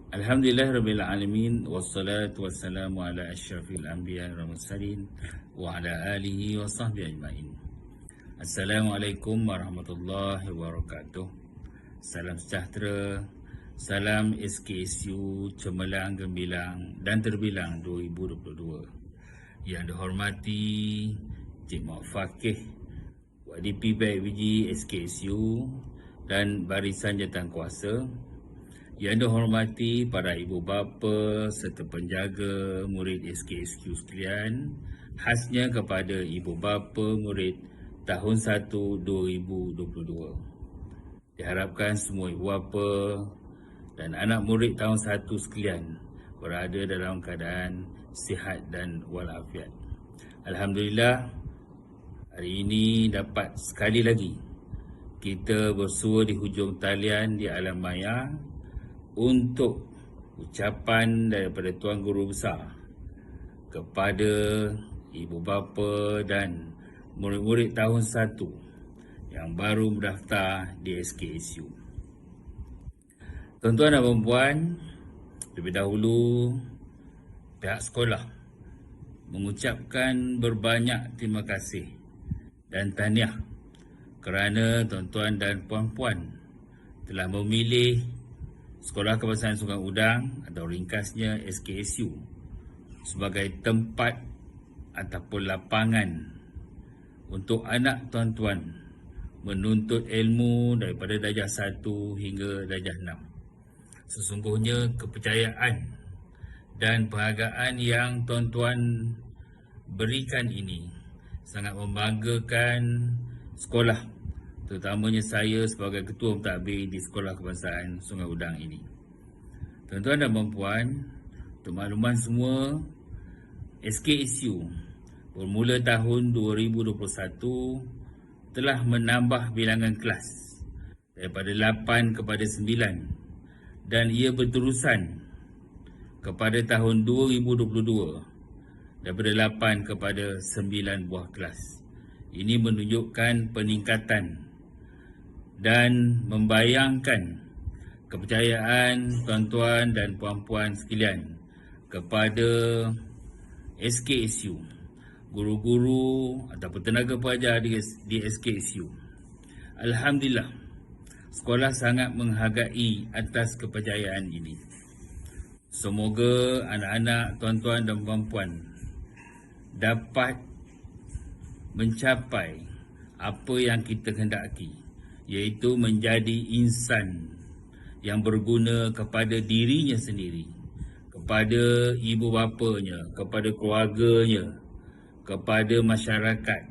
Alhamdulillahirabbil alamin wassalatu wassalamu ala asyrafil anbiya wal mursalin wa ala alihi wa sahbihi ajmain. Assalamualaikum warahmatullahi wabarakatuh. Salam sejahtera, salam SKSU Cemerlang, Gembilang dan Terbilang 2022. Yang dihormati Cik Mak Fakih, YDP BIG SKSU dan barisan jawatankuasa. Yang dihormati para ibu bapa serta penjaga murid SKSU sekalian, khasnya kepada ibu bapa murid tahun 1 2022. Diharapkan semua ibu bapa dan anak murid tahun 1 sekalian berada dalam keadaan sihat dan walafiat. Alhamdulillah, hari ini dapat sekali lagi kita bersua di hujung talian di alam maya untuk ucapan daripada Tuan Guru Besar kepada ibu bapa dan murid-murid tahun 1 yang baru mendaftar di SKSU. Tuan-tuan dan puan-puan, lebih dahulu pihak sekolah mengucapkan berbanyak terima kasih dan tahniah kerana tuan-tuan dan puan-puan telah memilih Sekolah Kebangsaan Sungai Udang atau ringkasnya SKSU sebagai tempat ataupun lapangan untuk anak tuan-tuan menuntut ilmu daripada darjah 1 hingga darjah 6. Sesungguhnya kepercayaan dan penghargaan yang tuan-tuan berikan ini sangat membanggakan sekolah, terutamanya saya sebagai Ketua Mentadbir di Sekolah Kebangsaan Sungai Udang ini. Tuan-tuan dan puan-puan, untuk makluman semua, SKSU bermula tahun 2021 telah menambah bilangan kelas daripada 8 kepada 9 dan ia berterusan kepada tahun 2022 daripada 8 kepada 9 buah kelas. Ini menunjukkan peningkatan dan membayangkan kepercayaan tuan-tuan dan puan-puan sekalian kepada SKSU, guru-guru ataupun tenaga pengajar di SKSU. Alhamdulillah, sekolah sangat menghargai atas kepercayaan ini. Semoga anak-anak tuan-tuan dan puan-puan dapat mencapai apa yang kita hendaki, iaitu menjadi insan yang berguna kepada dirinya sendiri, kepada ibu bapanya, kepada keluarganya, kepada masyarakat,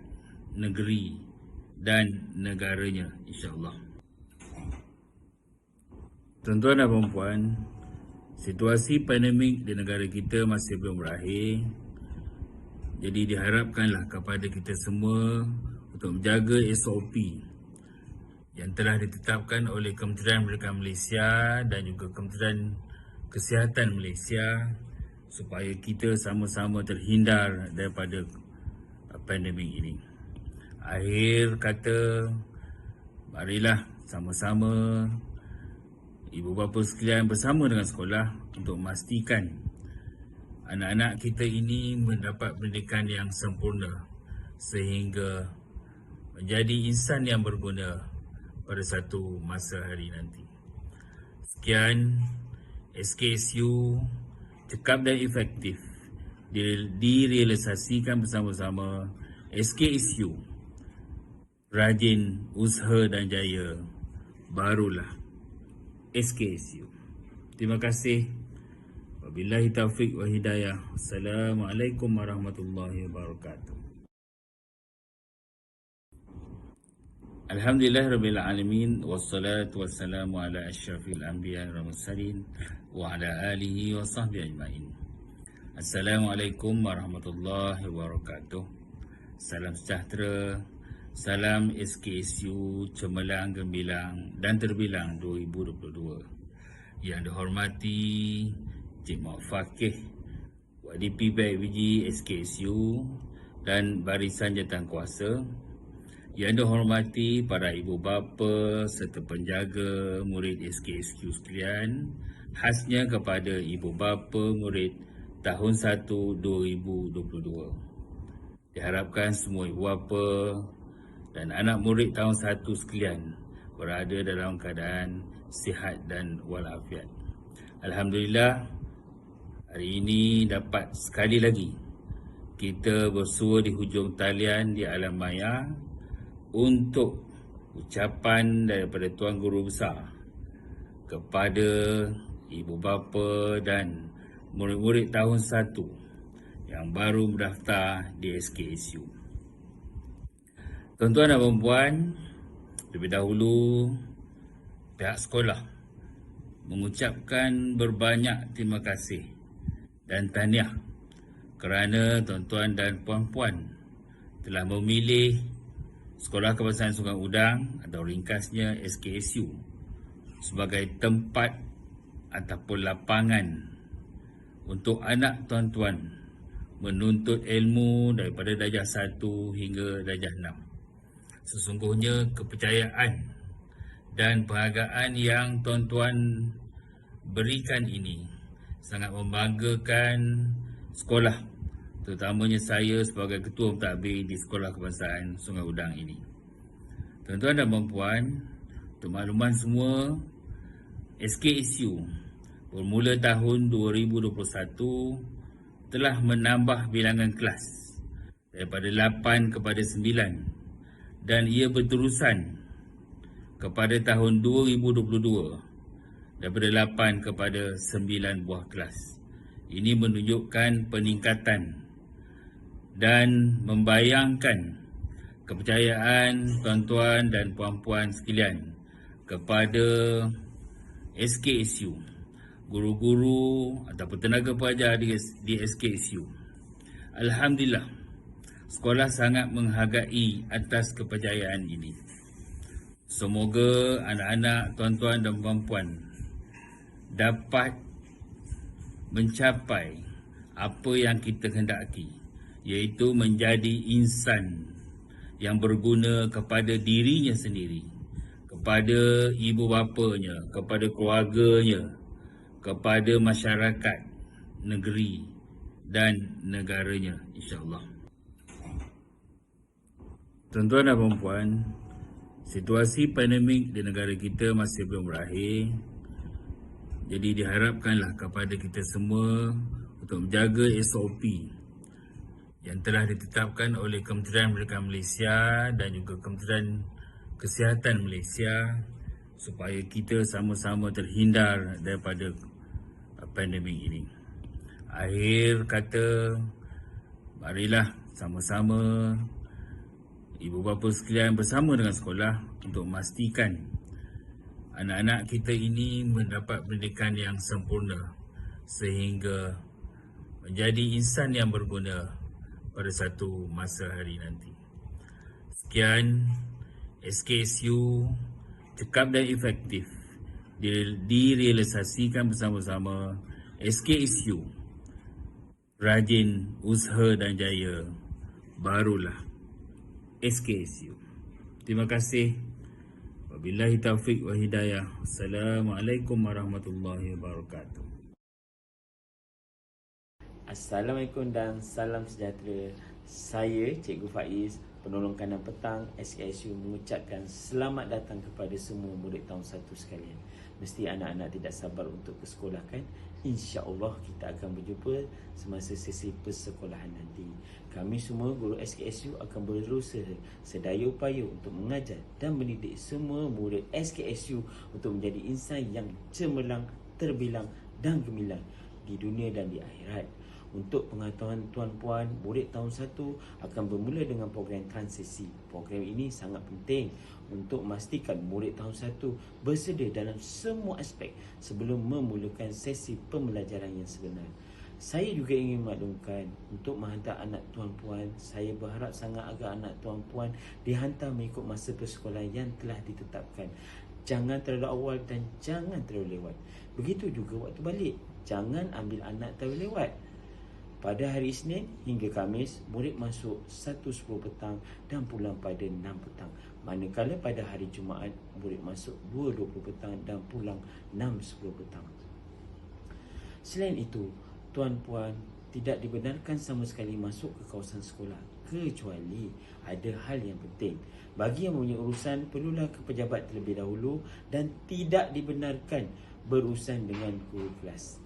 negeri dan negaranya, insya-Allah. Tuan-tuan dan puan-puan, situasi pandemik di negara kita masih belum berakhir. Jadi diharapkanlah kepada kita semua untuk menjaga SOP yang telah ditetapkan oleh Kementerian Pendidikan Malaysia dan juga Kementerian Kesihatan Malaysia supaya kita sama-sama terhindar daripada pandemik ini. Akhir kata, marilah sama-sama ibu bapa sekalian bersama dengan sekolah untuk memastikan anak-anak kita ini mendapat pendidikan yang sempurna sehingga menjadi insan yang berguna pada satu masa hari nanti. Sekian, SKSU cekap dan efektif direalisasikan bersama-sama. SKSU rajin, usaha dan jaya, barulah SKSU. Terima kasih. Wabillahi taufiq wa hidayah. Assalamualaikum warahmatullahi wabarakatuh. Alhamdulillahirabbil alamin wassalatu wassalamu ala asyrafil anbiya wal mursalin wa ala alihi wa sahbihi ajmain. Assalamualaikum warahmatullahi wabarakatuh. Salam sejahtera, salam SKSU Cemerlang, Gembilang dan Terbilang 2022. Yang dihormati Cik Mak Fakih, YDP BIG SKSU dan barisan jawatankuasa. Yang dihormati para ibu bapa serta penjaga murid SKSQ sekalian, khasnya kepada ibu bapa murid tahun 1 2022. Diharapkan semua ibu bapa dan anak murid tahun 1 sekalian berada dalam keadaan sihat dan walafiat. Alhamdulillah, hari ini dapat sekali lagi kita bersua di hujung talian di alam maya untuk ucapan daripada Tuan Guru Besar kepada ibu bapa dan murid-murid tahun 1 yang baru mendaftar di SKSU. Tuan-tuan dan puan-puan, lebih dahulu pihak sekolah mengucapkan berbanyak terima kasih dan tahniah kerana tuan-tuan dan puan-puan telah memilih Sekolah Kebangsaan Sungai Udang atau ringkasnya SKSU sebagai tempat ataupun lapangan untuk anak tuan-tuan menuntut ilmu daripada darjah 1 hingga darjah 6. Sesungguhnya kepercayaan dan penghargaan yang tuan-tuan berikan ini sangat membanggakan sekolah, terutamanya saya sebagai Ketua Pentadbir di Sekolah Kebangsaan Sungai Udang ini. Tuan-tuan dan puan-puan, untuk makluman semua, SKSU bermula tahun 2021 telah menambah bilangan kelas daripada 8 kepada 9 dan ia berterusan kepada tahun 2022 daripada 8 kepada 9 buah kelas. Ini menunjukkan peningkatan dan membayangkan kepercayaan tuan-tuan dan puan-puan sekalian kepada SKSU, guru-guru ataupun tenaga pengajar di SKSU. Alhamdulillah, sekolah sangat menghargai atas kepercayaan ini. Semoga anak-anak tuan-tuan dan puan-puan dapat mencapai apa yang kita hendaki, iaitu menjadi insan yang berguna kepada dirinya sendiri, kepada ibu bapanya, kepada keluarganya, kepada masyarakat, negeri dan negaranya, insya-Allah. Tuan-tuan dan puan-puan, situasi pandemik di negara kita masih belum berakhir. Jadi diharapkanlah kepada kita semua untuk menjaga SOP yang telah ditetapkan oleh Kementerian Pendidikan Malaysia dan juga Kementerian Kesihatan Malaysia supaya kita sama-sama terhindar daripada pandemik ini. Akhir kata, marilah sama-sama ibu bapa sekalian bersama dengan sekolah untuk memastikan anak-anak kita ini mendapat pendidikan yang sempurna sehingga menjadi insan yang berguna pada satu masa hari nanti. Sekian, SKSU cekap dan efektif direalisasikan bersama-sama. SKSU rajin, usaha dan jaya, barulah SKSU. Terima kasih. Wabillahi taufiq wa hidayah. Assalamualaikum warahmatullahi wabarakatuh. Assalamualaikum dan salam sejahtera. Saya Cikgu Faiz, penolong kanan petang SKSU, mengucapkan selamat datang kepada semua murid tahun 1 sekalian. Mesti anak-anak tidak sabar untuk ke sekolah kan? InsyaAllah kita akan berjumpa semasa sesi persekolahan nanti. Kami semua guru SKSU akan berusaha sedaya upaya untuk mengajar dan mendidik semua murid SKSU untuk menjadi insan yang cemerlang, terbilang dan gemilang di dunia dan di akhirat. Untuk pengetahuan tuan-puan, murid tahun 1 akan bermula dengan program transisi. Program ini sangat penting untuk memastikan murid tahun 1 bersedia dalam semua aspek sebelum memulakan sesi pembelajaran yang sebenar. Saya juga ingin maklumkan untuk menghantar anak tuan-puan, saya berharap sangat agar anak tuan-puan dihantar mengikut masa persekolahan yang telah ditetapkan. Jangan terlalu awal dan jangan terlalu lewat. Begitu juga waktu balik. Jangan ambil anak terlalu lewat. Pada hari Isnin hingga Khamis, murid masuk 1.10 petang dan pulang pada 6 petang. Manakala pada hari Jumaat, murid masuk 2.20 petang dan pulang 6.10 petang. Selain itu, tuan-puan tidak dibenarkan sama sekali masuk ke kawasan sekolah kecuali ada hal yang penting. Bagi yang mempunyai urusan, perlulah ke pejabat terlebih dahulu dan tidak dibenarkan berurusan dengan guru kelas.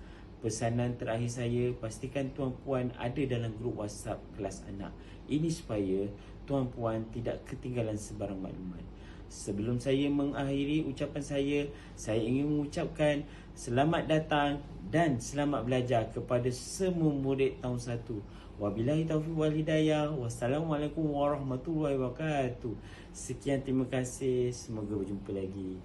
Pesanan terakhir saya, pastikan tuan-puan ada dalam grup WhatsApp kelas anak. Ini supaya tuan-puan tidak ketinggalan sebarang maklumat. Sebelum saya mengakhiri ucapan saya ingin mengucapkan selamat datang dan selamat belajar kepada semua murid tahun 1. Wabillahi taufiq wal hidayah. Wassalamualaikum warahmatullahi wabarakatuh. Sekian, terima kasih. Semoga berjumpa lagi.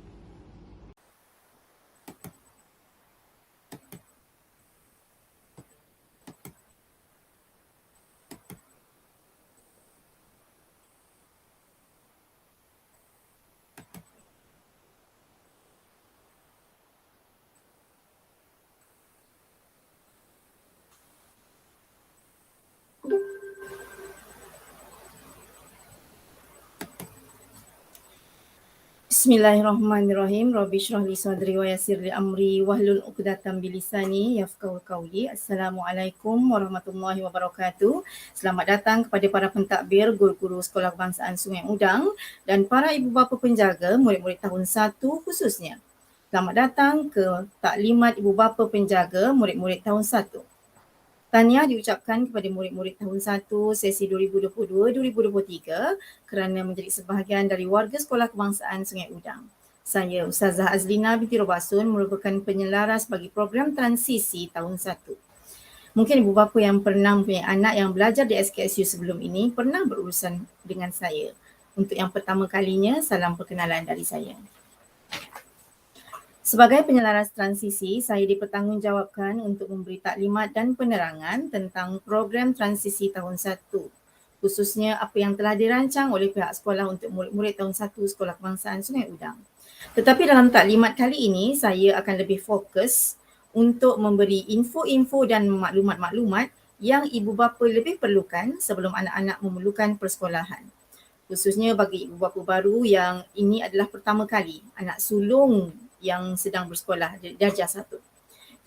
Bismillahirrahmanirrahim. Rabbi shrah li sadri wa yassir li amri wahlul 'uqdatam bilisani yafqahu qawli. Assalamualaikum warahmatullahi wabarakatuh. Selamat datang kepada para pentadbir, guru-guru Sekolah Kebangsaan Sungai Udang dan para ibu bapa penjaga murid-murid tahun 1 khususnya. Selamat datang ke taklimat ibu bapa penjaga murid-murid tahun 1. Tahniah diucapkan kepada murid-murid tahun 1 sesi 2022-2023 kerana menjadi sebahagian dari warga Sekolah Kebangsaan Sungai Udang. Saya Ustazah Azlina binti Robasun merupakan penyelaras bagi program transisi tahun 1. Mungkin ibu bapa yang pernah mempunyai anak yang belajar di SKSU sebelum ini pernah berurusan dengan saya. Untuk yang pertama kalinya, salam perkenalan dari saya. Sebagai penyelaras transisi, saya dipertanggungjawabkan untuk memberi taklimat dan penerangan tentang program transisi tahun 1, khususnya apa yang telah dirancang oleh pihak sekolah untuk murid-murid tahun 1 Sekolah Kebangsaan Sungai Udang. Tetapi dalam taklimat kali ini, saya akan lebih fokus untuk memberi info-info dan maklumat-maklumat yang ibu bapa lebih perlukan sebelum anak-anak memerlukan persekolahan. Khususnya bagi ibu bapa baru yang ini adalah pertama kali anak sulung yang sedang bersekolah darjah 1.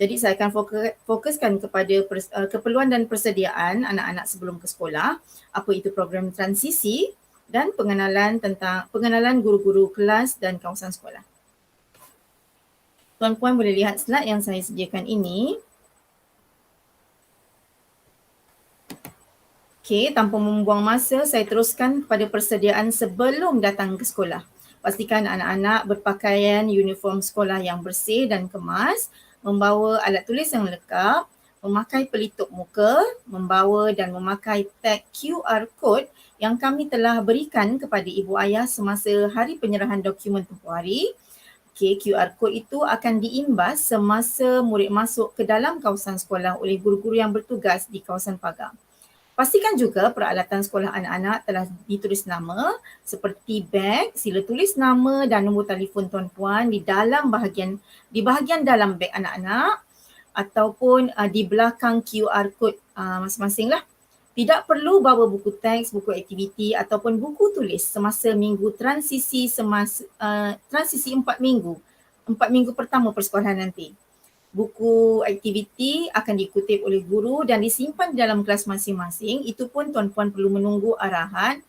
Jadi saya akan fokuskan kepada keperluan dan persediaan anak-anak sebelum ke sekolah, apa itu program transisi dan pengenalan guru-guru kelas dan kawasan sekolah. Tuan-puan boleh lihat slide yang saya sediakan ini. Okey, tanpa membuang masa, saya teruskan kepada persediaan sebelum datang ke sekolah. Pastikan anak-anak berpakaian uniform sekolah yang bersih dan kemas, membawa alat tulis yang lengkap, memakai pelitup muka, membawa dan memakai tag QR code yang kami telah berikan kepada ibu ayah semasa hari penyerahan dokumen tempoh hari. Okay, QR code itu akan diimbas semasa murid masuk ke dalam kawasan sekolah oleh guru-guru yang bertugas di kawasan pagar. Pastikan juga peralatan sekolah anak-anak telah ditulis nama seperti beg, sila tulis nama dan nombor telefon tuan-puan di bahagian dalam beg anak-anak ataupun di belakang QR code masing-masing lah. Tidak perlu bawa buku teks, buku aktiviti ataupun buku tulis semasa minggu transisi 4 minggu. 4 minggu pertama persekolahan nanti. Buku aktiviti akan dikutip oleh guru dan disimpan di dalam kelas masing-masing. Itu pun tuan-puan perlu menunggu arahan.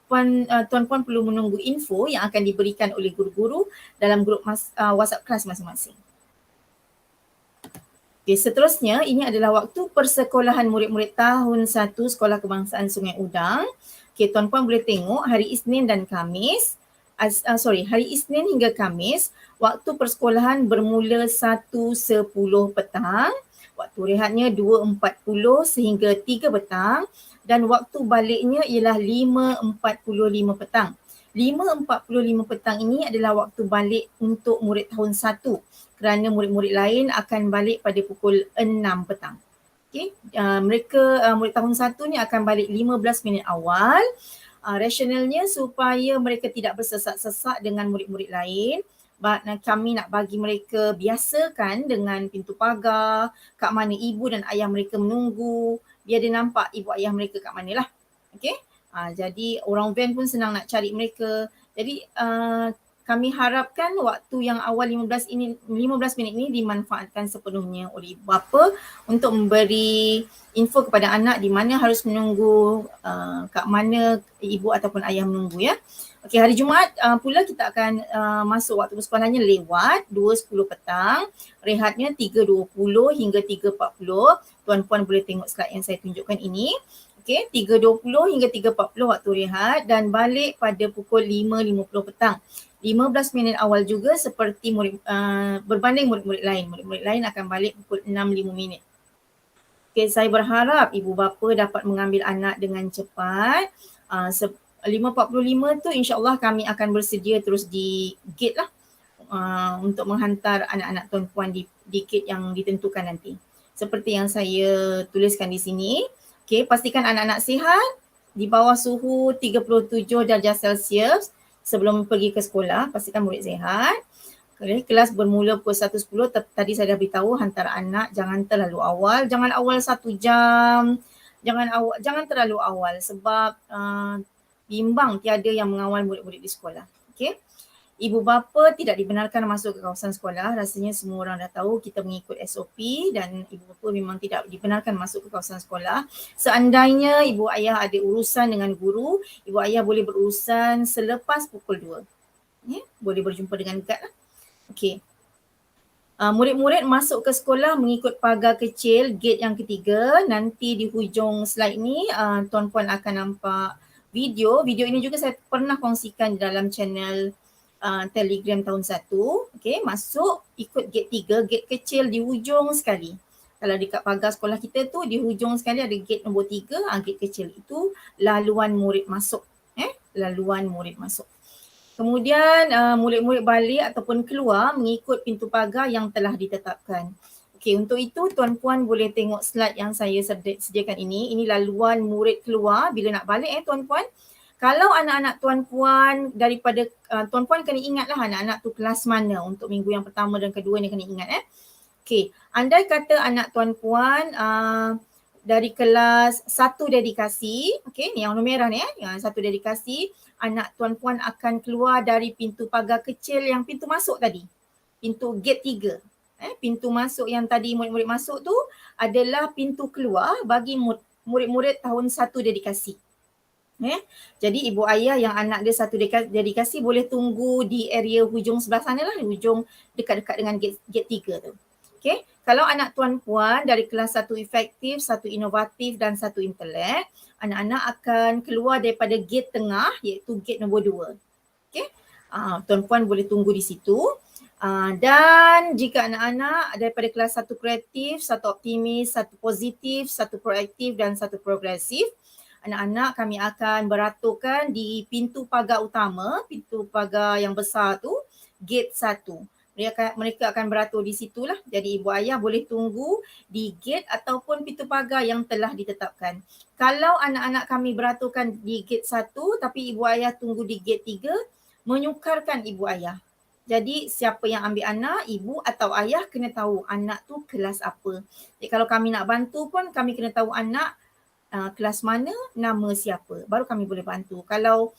Tuan-puan perlu menunggu info yang akan diberikan oleh guru-guru dalam grup WhatsApp kelas masing-masing. Okay, seterusnya ini adalah waktu persekolahan murid-murid tahun 1 Sekolah Kebangsaan Sungai Udang. Okay, tuan-puan boleh tengok hari Isnin dan Khamis. Hari Isnin hingga Khamis, waktu persekolahan bermula 1.10 petang, waktu rehatnya 2.40 sehingga 3 petang dan waktu baliknya ialah 5.45 petang. 5.45 petang ini adalah waktu balik untuk murid tahun 1 kerana murid-murid lain akan balik pada pukul 6 petang. Okay. Murid tahun 1 ni akan balik 15 minit awal. Rasionalnya supaya mereka tidak bersesak-sesak dengan murid-murid lain. kami nak bagi mereka biasakan dengan pintu pagar, kat mana ibu dan ayah mereka menunggu, biar dia nampak ibu ayah mereka kat mana lah. Okay. Jadi orang van pun senang nak cari mereka. Jadi kami harapkan waktu yang awal 15 minit ini dimanfaatkan sepenuhnya oleh ibu bapa untuk memberi info kepada anak di mana harus menunggu, kat mana ibu ataupun ayah menunggu ya. Okey, hari Jumaat pula kita akan masuk waktu bersekolahnya lewat 2.10 petang, rehatnya 3.20 hingga 3.40. Tuan-puan boleh tengok slide yang saya tunjukkan ini. Okey, 3.20 hingga 3.40 waktu rehat dan balik pada pukul 5.50 petang. 15 minit awal juga seperti berbanding murid-murid lain. Murid-murid lain akan balik pukul 6.05 minit. Okay, saya berharap ibu bapa dapat mengambil anak dengan cepat. 5.45 tu insyaAllah kami akan bersedia terus di gate lah untuk menghantar anak-anak tuan-puan di gate yang ditentukan nanti. Seperti yang saya tuliskan di sini. Okay, pastikan anak-anak sihat di bawah suhu 37 darjah Celsius sebelum pergi ke sekolah. Pastikan murid sihat. Okay, kelas bermula pukul 1.10. Tadi saya dah beritahu hantar anak jangan terlalu awal. Jangan awal 1 jam. Jangan terlalu awal sebab bimbang tiada yang mengawal murid-murid di sekolah. Okay. Ibu bapa tidak dibenarkan masuk ke kawasan sekolah. Rasanya semua orang dah tahu kita mengikut SOP dan ibu bapa memang tidak dibenarkan masuk ke kawasan sekolah. Seandainya ibu ayah ada urusan dengan guru, ibu ayah boleh berurusan selepas pukul 2. Boleh berjumpa dengan guard lah. Okey. Murid-murid masuk ke sekolah mengikut pagar kecil, gate yang ketiga. Nanti di hujung slide ni tuan-puan akan nampak video. Video ini juga saya pernah kongsikan di dalam channel Telegram tahun 1. Okay, masuk ikut gate 3, gate kecil di hujung sekali. Kalau dekat pagar sekolah kita tu di hujung sekali ada gate nombor 3, gate kecil itu laluan murid masuk. Laluan murid masuk. Kemudian murid-murid balik ataupun keluar mengikut pintu pagar yang telah ditetapkan. Okey, untuk itu tuan-puan boleh tengok slide yang saya sediakan ini. Ini laluan murid keluar bila nak balik tuan-puan. Kalau anak-anak tuan-puan daripada tuan-puan kena ingatlah anak-anak tu kelas mana untuk minggu yang pertama dan kedua ni kena ingat Okey, andai kata anak tuan-puan dari kelas 1 dedikasi, okey ni yang warna merah ni yang 1 dedikasi, anak tuan-puan akan keluar dari pintu pagar kecil yang pintu masuk tadi. Pintu gate 3. Pintu masuk yang tadi murid-murid masuk tu adalah pintu keluar bagi murid-murid tahun 1 dedikasi. Jadi ibu ayah yang anak dia 1 dedikasi boleh tunggu di area hujung sebelah sana lah, di hujung dekat-dekat dengan gate 3 tu. Okay. Kalau anak tuan-puan dari kelas 1 efektif, 1 inovatif dan 1 intelek, anak-anak akan keluar daripada gate tengah iaitu gate nombor 2. Okay. Tuan-puan boleh tunggu di situ. Dan jika anak-anak daripada kelas 1 kreatif, 1 optimis, 1 positif, 1 proaktif dan 1 progresif, anak-anak kami akan beraturkan di pintu pagar utama, pintu pagar yang besar tu, gate 1. Mereka akan beratur di situlah. Jadi ibu ayah boleh tunggu di gate ataupun pintu pagar yang telah ditetapkan. Kalau anak-anak kami beraturkan di gate 1 tapi ibu ayah tunggu di gate 3, menyukarkan ibu ayah. Jadi siapa yang ambil anak, ibu atau ayah kena tahu anak tu kelas apa. Jadi kalau kami nak bantu pun kami kena tahu anak kelas mana, nama siapa. Baru kami boleh bantu. Kalau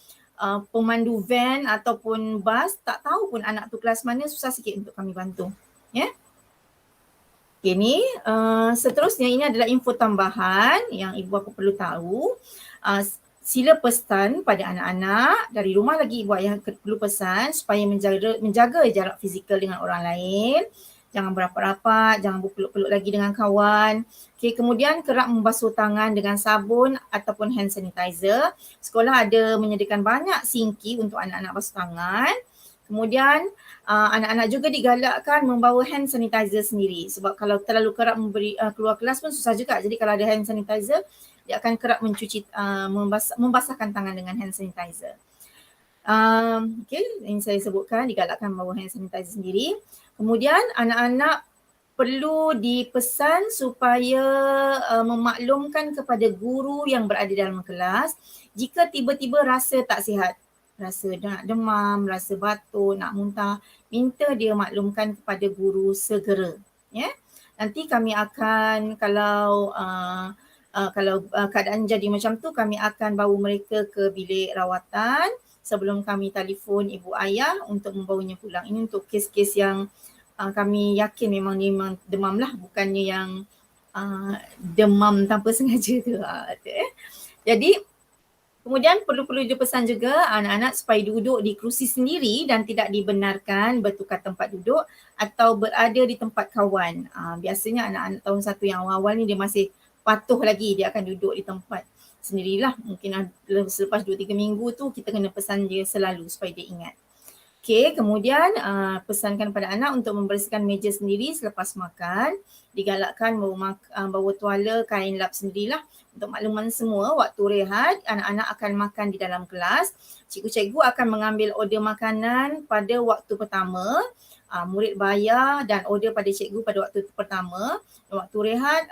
pemandu van ataupun bas tak tahu pun anak tu kelas mana, susah sikit untuk kami bantu. Okay, ni seterusnya ini adalah info tambahan yang ibu bapa perlu tahu. Sila pesan pada anak-anak dari rumah lagi ibu ayah perlu pesan supaya menjaga jarak fizikal dengan orang lain. Jangan berapat-rapat, jangan berpeluk-peluk lagi dengan kawan. Okay, kemudian kerap membasuh tangan dengan sabun ataupun hand sanitizer. Sekolah ada menyediakan banyak sinki untuk anak-anak basuh tangan. Kemudian anak-anak juga digalakkan membawa hand sanitizer sendiri sebab kalau terlalu kerap keluar kelas pun susah juga. Jadi kalau ada hand sanitizer, dia akan kerap mencuci, membasahkan tangan dengan hand sanitizer. Okay, yang saya sebutkan digalakkan membawa hand sanitizer sendiri. Kemudian anak-anak perlu dipesan supaya memaklumkan kepada guru yang berada dalam kelas jika tiba-tiba rasa tak sihat. Rasa nak demam, rasa batuk, nak muntah. minta dia maklumkan kepada guru segera. Ya. Nanti kami akan kalau keadaan jadi macam tu, kami akan bawa mereka ke bilik rawatan sebelum kami telefon ibu ayah untuk membawanya pulang. Ini untuk kes-kes yang kami yakin memang demam lah, bukannya yang demam tanpa sengaja tu. Jadi kemudian perlu dipesan juga anak-anak supaya duduk di kerusi sendiri dan tidak dibenarkan bertukar tempat duduk atau berada di tempat kawan. Biasanya anak-anak tahun 1 yang awal ni dia masih patuh lagi, dia akan duduk di tempat sendirilah. Mungkin selepas 2-3 minggu tu kita kena pesan dia selalu supaya dia ingat. Okey, kemudian pesankan pada anak untuk membersihkan meja sendiri selepas makan. Digalakkan bawa tuala, kain lap sendirilah. Untuk makluman semua, waktu rehat anak-anak akan makan di dalam kelas. Cikgu-cikgu akan mengambil order makanan pada waktu pertama. Murid bayar dan order pada cikgu pada waktu pertama. Waktu rehat,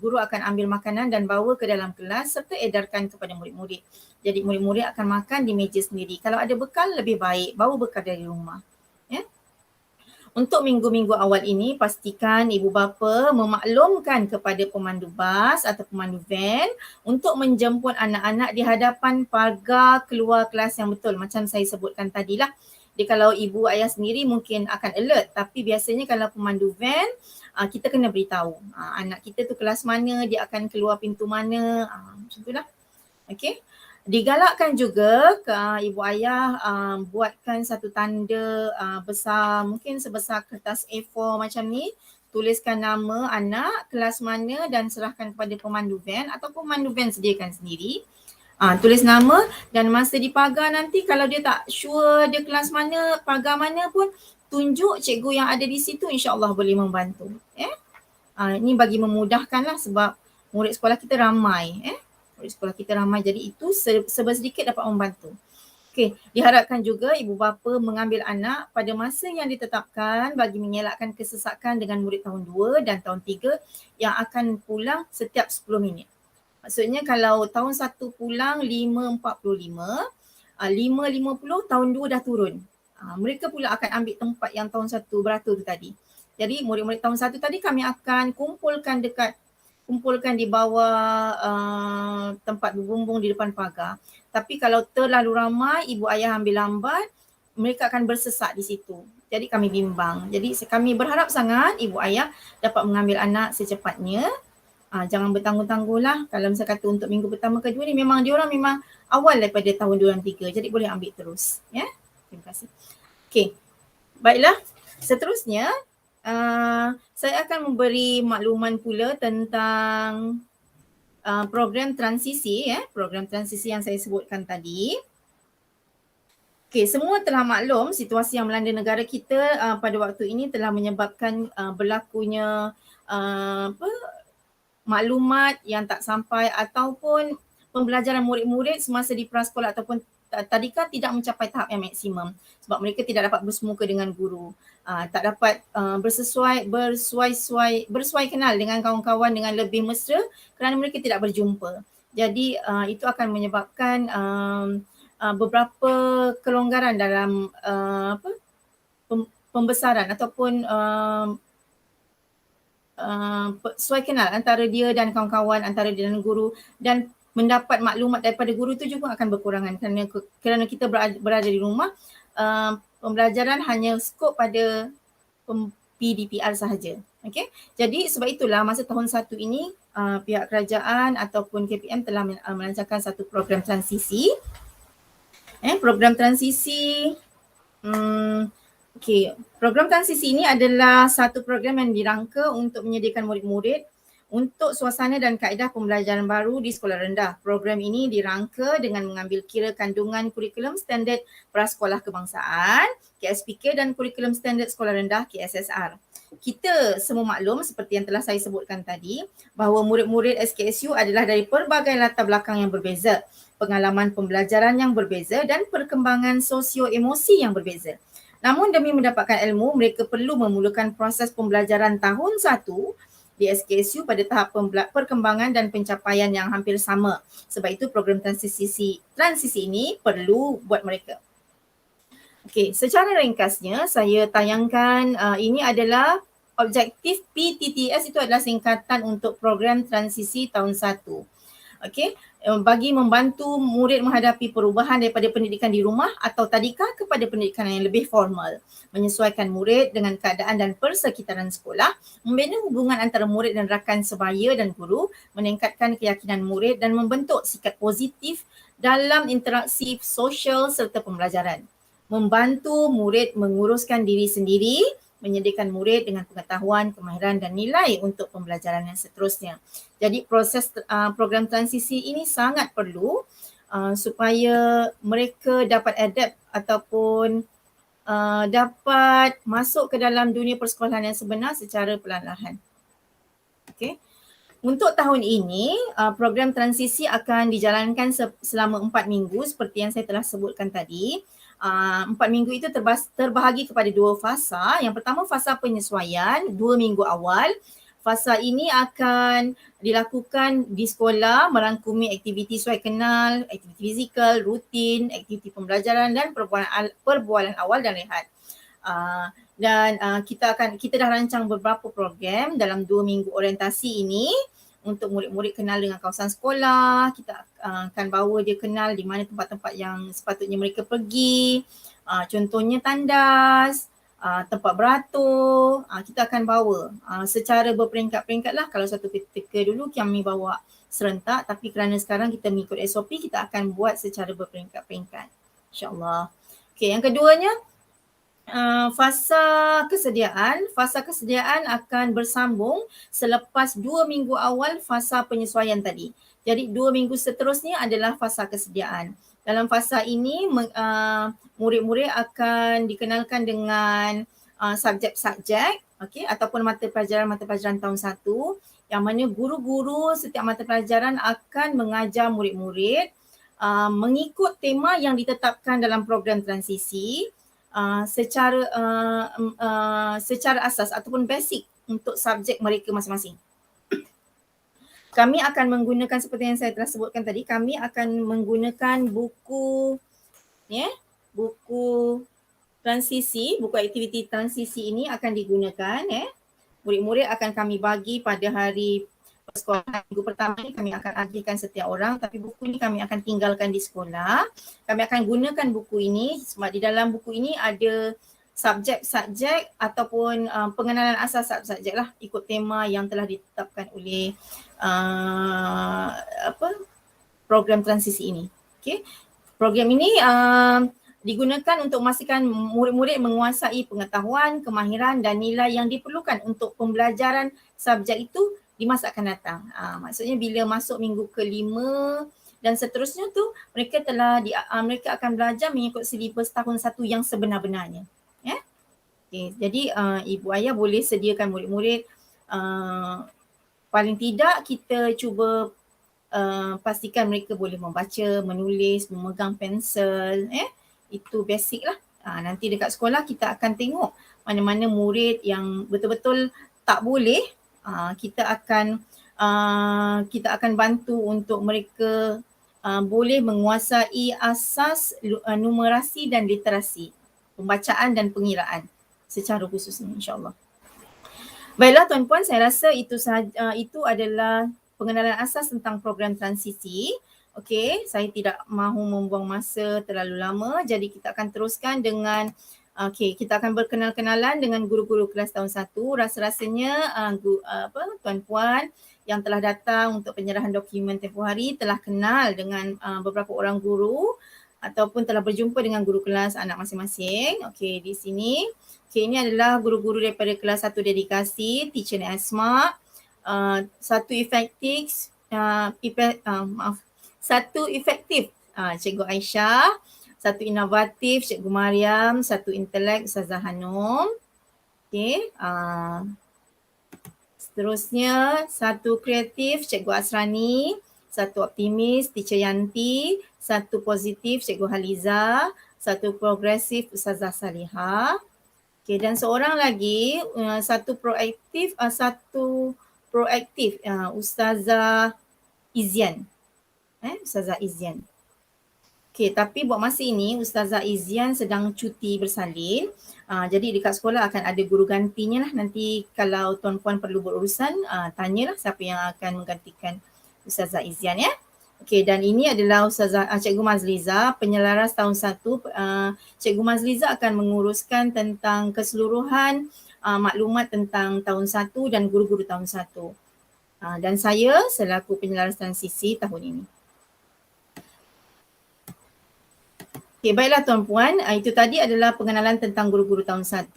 guru akan ambil makanan dan bawa ke dalam kelas serta edarkan kepada murid-murid. Jadi murid-murid akan makan di meja sendiri. Kalau ada bekal lebih baik, bawa bekal dari rumah. Ya. Untuk minggu-minggu awal ini, pastikan ibu bapa memaklumkan kepada pemandu bas atau pemandu van untuk menjemput anak-anak di hadapan pagar keluar kelas yang betul. Macam saya sebutkan tadilah. Jadi kalau ibu ayah sendiri mungkin akan alert, tapi biasanya kalau pemandu van, kita kena beritahu anak kita tu kelas mana, dia akan keluar pintu mana, macam itulah. Okey. Digalakkan juga ibu ayah buatkan satu tanda besar, mungkin sebesar kertas A4 macam ni, tuliskan nama anak, kelas mana dan serahkan kepada pemandu van atau pemandu van sediakan sendiri. Tulis nama dan masa di pagar nanti kalau dia tak sure dia kelas mana, pagar mana pun, tunjuk cikgu yang ada di situ, insya-Allah boleh membantu. Ini bagi memudahkan lah sebab murid sekolah kita ramai. Murid sekolah kita ramai, jadi itu serba sedikit dapat membantu. Okey, diharapkan juga ibu bapa mengambil anak pada masa yang ditetapkan bagi mengelakkan kesesakan dengan murid tahun 2 dan tahun 3 yang akan pulang setiap 10 minit. Maksudnya kalau tahun 1 pulang 5.45, 5.50 tahun 2 dah turun. Mereka pula akan ambil tempat yang tahun 1 beratur tu tadi. Jadi murid-murid tahun 1 tadi kami akan kumpulkan di bawah tempat berbumbung di depan pagar. Tapi kalau terlalu ramai, ibu ayah ambil lambat, mereka akan bersesak di situ. Jadi kami bimbang. Jadi kami berharap sangat ibu ayah dapat mengambil anak secepatnya. Jangan bertangguh-tangguh lah. Kalau misalnya kata untuk minggu pertama kedua ni memang diorang memang awal daripada tahun 2 dan 3. Jadi boleh ambil terus. Ya. Terima kasih. Okey. Baiklah. Seterusnya, saya akan memberi makluman pula tentang program transisi. Program transisi yang saya sebutkan tadi. Okey, semua telah maklum situasi yang melanda negara kita pada waktu ini telah menyebabkan berlakunya maklumat yang tak sampai ataupun pembelajaran murid-murid semasa di prasekolah ataupun tadika tidak mencapai tahap yang maksimum sebab mereka tidak dapat bersemuka dengan guru, tak dapat bersuai kenal dengan kawan-kawan dengan lebih mesra kerana mereka tidak berjumpa. Jadi itu akan menyebabkan beberapa kelonggaran dalam pembesaran ataupun sesuai kenal antara dia dan kawan-kawan, antara dia dan guru, dan mendapat maklumat daripada guru tu juga akan berkurangan kerana kita berada di rumah. Pembelajaran hanya skop pada PDPR sahaja. Okey. Jadi sebab itulah masa tahun 1 ini pihak kerajaan ataupun KPM telah melancarkan satu program transisi. Program transisi Okey, program transisi ini adalah satu program yang dirangka untuk menyediakan murid-murid untuk suasana dan kaedah pembelajaran baru di sekolah rendah. Program ini dirangka dengan mengambil kira kandungan kurikulum standard prasekolah kebangsaan, KSPK, dan kurikulum standard sekolah rendah, KSSR. Kita semua maklum seperti yang telah saya sebutkan tadi bahawa murid-murid SKSU adalah dari pelbagai latar belakang yang berbeza, pengalaman pembelajaran yang berbeza dan perkembangan sosio-emosi yang berbeza. Namun demi mendapatkan ilmu, mereka perlu memulakan proses pembelajaran tahun 1 di SKSU pada tahap perkembangan dan pencapaian yang hampir sama. Sebab itu program transisi ini perlu buat mereka. Okey, secara ringkasnya saya tayangkan ini adalah objektif PTTS, itu adalah singkatan untuk program transisi tahun 1. Okey, bagi membantu murid menghadapi perubahan daripada pendidikan di rumah atau tadika kepada pendidikan yang lebih formal, menyesuaikan murid dengan keadaan dan persekitaran sekolah, membina hubungan antara murid dan rakan sebaya dan guru, meningkatkan keyakinan murid dan membentuk sikap positif dalam interaksi sosial serta pembelajaran, membantu murid menguruskan diri sendiri, menyediakan murid dengan pengetahuan, kemahiran dan nilai untuk pembelajaran yang seterusnya. Jadi proses program transisi ini sangat perlu supaya mereka dapat adapt ataupun dapat masuk ke dalam dunia persekolahan yang sebenar secara perlahan-lahan. Okay. Untuk tahun ini, program transisi akan dijalankan selama 4 minggu seperti yang saya telah sebutkan tadi. 4 minggu itu terbahagi kepada 2 fasa. Yang pertama fasa penyesuaian 2 minggu awal. Fasa ini akan dilakukan di sekolah merangkumi aktiviti sesuai kenal, aktiviti fizikal, rutin, aktiviti pembelajaran dan perbualan awal dan rehat. Kita dah rancang beberapa program dalam 2 minggu orientasi ini untuk murid-murid kenal dengan kawasan sekolah. Kita akan bawa dia kenal di mana tempat-tempat yang sepatutnya mereka pergi. Contohnya tandas, tempat beratur, kita akan bawa secara berperingkat-peringkat lah. Kalau satu ketika dulu kami bawa serentak, tapi kerana sekarang kita mengikut SOP, kita akan buat secara berperingkat-peringkat, insyaAllah. Okay, yang keduanya, fasa kesediaan akan bersambung selepas 2 minggu awal fasa penyesuaian tadi. Jadi 2 minggu seterusnya adalah fasa kesediaan. Dalam fasa ini murid-murid akan dikenalkan dengan subjek-subjek, okay, ataupun mata pelajaran tahun 1, yang mana guru-guru setiap mata pelajaran akan mengajar murid-murid mengikut tema yang ditetapkan dalam program transisi. Secara asas ataupun basic untuk subjek mereka masing-masing. Kami akan menggunakan seperti yang saya telah sebutkan tadi, kami akan menggunakan buku transisi, buku aktiviti transisi ini akan digunakan. Murid-murid akan kami bagi pada hari sekolah. Minggu pertama ni kami akan agihkan setiap orang, tapi buku ni kami akan tinggalkan di sekolah. Kami akan gunakan buku ini sebab di dalam buku ini ada subjek-subjek ataupun pengenalan asas subjek lah ikut tema yang telah ditetapkan oleh program transisi ini. Okay. Program ini digunakan untuk memastikan murid-murid menguasai pengetahuan, kemahiran dan nilai yang diperlukan untuk pembelajaran subjek itu di masa akan datang. Maksudnya bila masuk minggu ke-5 dan seterusnya tu mereka akan belajar mengikut silibus tahun 1 yang sebenar-benarnya. Okay. Jadi ibu ayah boleh sediakan murid-murid, paling tidak kita cuba pastikan mereka boleh membaca, menulis, memegang pensel, itu basic lah. Nanti dekat sekolah kita akan tengok mana-mana murid yang betul-betul tak boleh. Kita akan bantu untuk mereka boleh menguasai asas numerasi dan literasi, pembacaan dan pengiraan secara khususnya, insyaAllah. Baiklah tuan-puan, saya rasa itu adalah pengenalan asas tentang program transisi. Okey, saya tidak mahu membuang masa terlalu lama, jadi kita akan teruskan dengan kita akan berkenal-kenalan dengan guru-guru kelas tahun 1. Rasa-rasanya tuan-puan yang telah datang untuk penyerahan dokumen tempoh hari telah kenal dengan beberapa orang guru ataupun telah berjumpa dengan guru kelas anak masing-masing. Okey, di sini. Okey, ini adalah guru-guru daripada kelas 1 dedikasi, Teacher Asma, satu efektif, Cikgu Aisyah, satu inovatif, Cikgu Mariam, satu intelek, Ustazah Hanum. Okey. Seterusnya, satu kreatif, Cikgu Asrani, satu optimis, Teacher Yanti, satu positif, Cikgu Haliza, satu progresif, Ustazah Salihah. Okey, dan seorang lagi, satu proaktif, Ustazah Izian. Ustazah Izian. Okey, tapi buat masa ini Ustazah Izian sedang cuti bersalin. Jadi dekat sekolah akan ada guru gantinya lah. Nanti kalau tuan-puan perlu berurusan, tanyalah siapa yang akan menggantikan Ustazah Izian ya. Okey, dan ini adalah Ustazah Cikgu Mazliza, penyelaras tahun 1. Cikgu Mazliza akan menguruskan tentang keseluruhan maklumat tentang tahun 1 dan guru-guru tahun 1. Dan saya selaku penyelaras transisi tahun ini. Okay, baiklah tuan-puan, itu tadi adalah pengenalan tentang guru-guru tahun 1.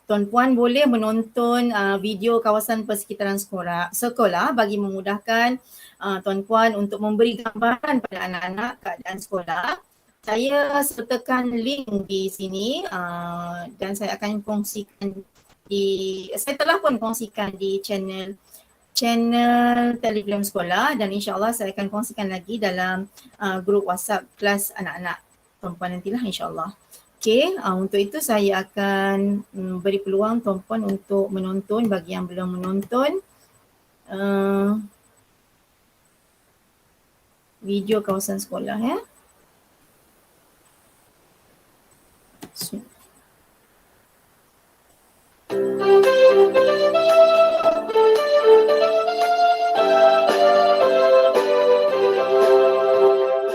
Tuan-puan boleh menonton video kawasan persekitaran sekolah bagi memudahkan tuan-puan untuk memberi gambaran pada anak-anak keadaan sekolah. Saya sertakan link di sini dan saya akan kongsikan saya telah pun kongsikan di channel Telegram Sekolah, dan insyaAllah saya akan kongsikan lagi dalam grup WhatsApp kelas anak-anak tuan-puan nantilah insyaAllah. Okey, untuk itu saya akan beri peluang tuan-puan untuk menonton bagi yang belum menonton video kawasan sekolah ya.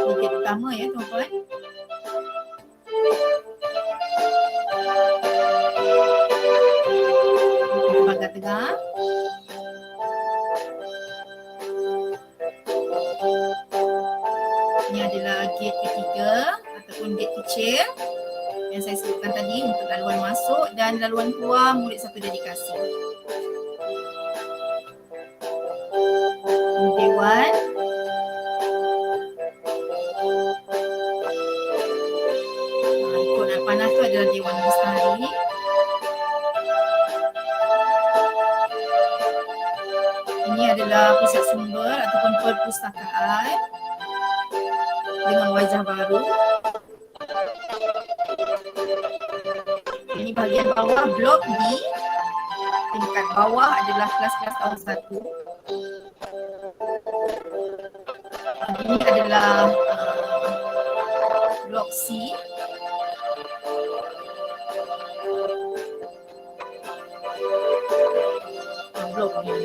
Ini pertama ya tuan-puan. Pagar tegak. Ini adalah gate ketiga ataupun gate kecil yang saya sebutkan tadi untuk laluan masuk, dan laluan keluar murid satu dedikasi. Ini dewan. Ikut nak panah tu adalah Dewan Lestari. Ini adalah pusat sumber ataupun perpustakaan dengan wajah baru. Ini bahagian bawah blok D. Tingkat bawah adalah kelas-kelas tahun 1. Ini adalah blok C. Blok ni.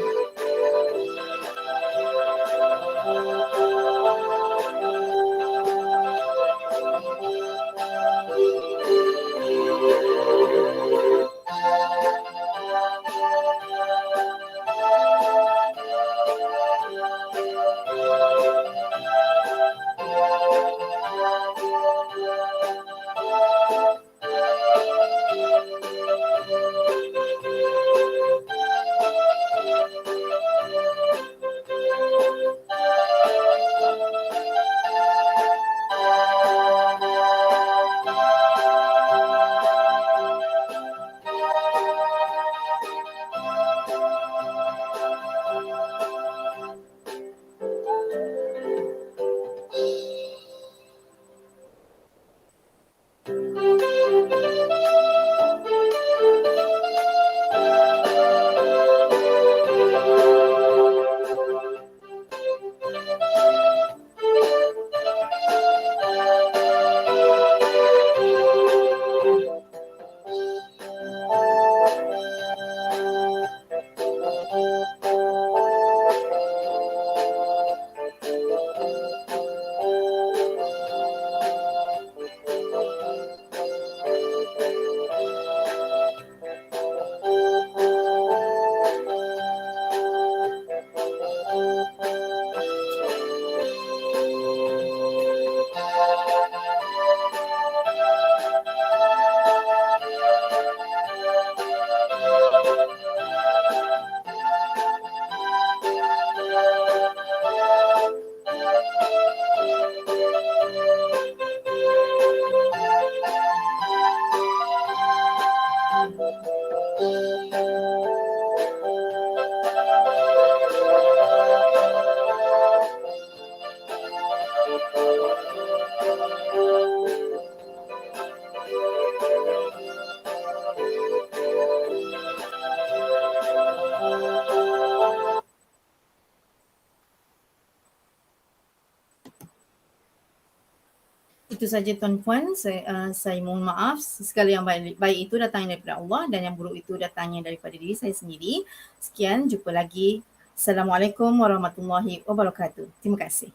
itu saja tuan-puan. Saya mohon maaf. Segala yang baik itu datangnya daripada Allah dan yang buruk itu datangnya daripada diri saya sendiri. Sekian, jumpa lagi. Assalamualaikum warahmatullahi wabarakatuh. Terima kasih.